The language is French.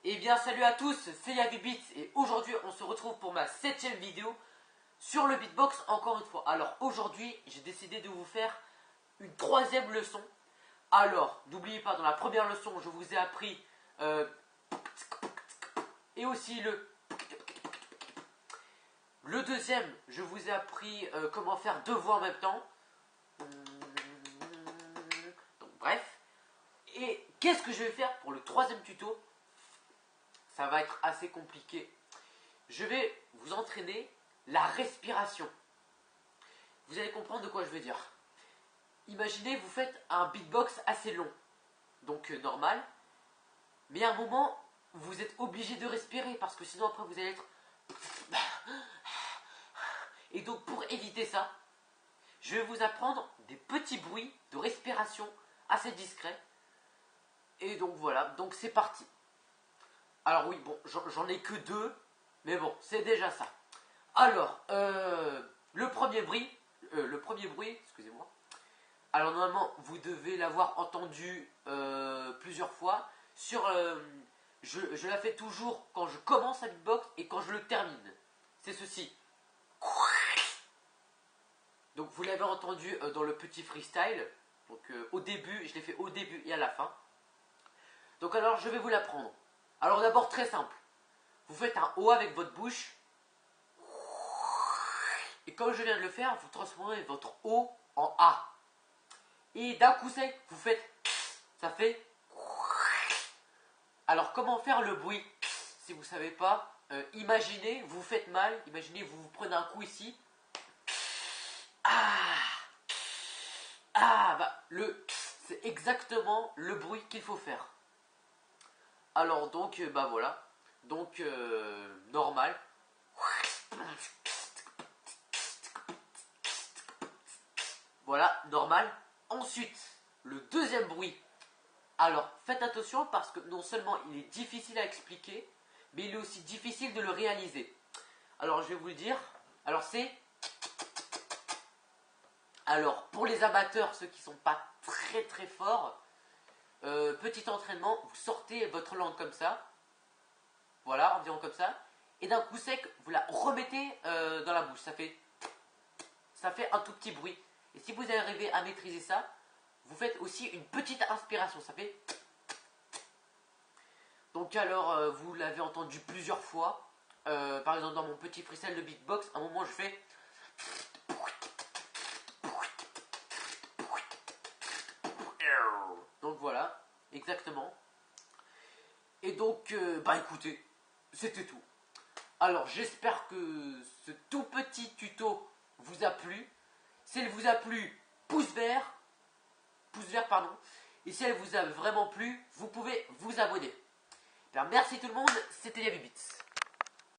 Eh bien salut à tous, c'est Yavibits et aujourd'hui on se retrouve pour ma 7ème vidéo sur le beatbox encore une fois. Alors aujourd'hui j'ai décidé de vous faire une 3ème leçon. Alors n'oubliez pas, dans la première leçon je vous ai appris et aussi le deuxième je vous ai appris comment faire deux voix en même temps. Donc bref. Et qu'est-ce que je vais faire pour le 3ème tuto? Ça va être assez compliqué. Je vais vous entraîner la respiration. Vous allez comprendre de quoi je veux dire. Imaginez, vous faites un beatbox assez long, donc normal, mais à un moment, vous êtes obligé de respirer parce que sinon après vous allez être... Et donc pour éviter ça, je vais vous apprendre des petits bruits de respiration assez discrets. Et donc voilà, donc c'est parti. Alors oui, bon, j'en ai que deux, mais bon, c'est déjà ça. Alors, le premier bruit, excusez-moi. Alors normalement, vous devez l'avoir entendu plusieurs fois. Je la fais toujours quand je commence à beatbox et quand je le termine. C'est ceci. Donc vous l'avez entendu dans le petit freestyle. Donc au début, je l'ai fait au début et à la fin. Donc alors, je vais vous l'apprendre. Alors d'abord, très simple. Vous faites un O avec votre bouche. Et comme je viens de le faire, vous transformez votre O en A. Et d'un coup sec, vous faites... Ça fait... Alors comment faire le bruit? Si vous ne savez pas, imaginez, vous faites mal. Imaginez, vous prenez un coup ici. Bah, c'est exactement le bruit qu'il faut faire. Alors donc, bah voilà. Donc, normal. Voilà, normal. Ensuite, le deuxième bruit. Alors, faites attention parce que non seulement il est difficile à expliquer, mais il est aussi difficile de le réaliser. Alors, je vais vous le dire. Alors, c'est... Alors, pour les amateurs, ceux qui ne sont pas très très forts, petit entraînement, vous sortez votre langue comme ça. Voilà, environ comme ça. Et d'un coup sec, vous la remettez dans la bouche. Ça fait un tout petit bruit. Et si vous arrivez à maîtriser ça, vous faites aussi une petite inspiration. Ça fait... Donc alors, vous l'avez entendu plusieurs fois. Par exemple, dans mon petit freestyle de beatbox, à un moment, je fais... Donc voilà, exactement. Et donc, bah écoutez, c'était tout. Alors, j'espère que ce tout petit tuto vous a plu. Si elle vous a plu, pouce vert, pardon. Et si elle vous a vraiment plu, vous pouvez vous abonner. Alors, merci tout le monde, c'était Yavibits.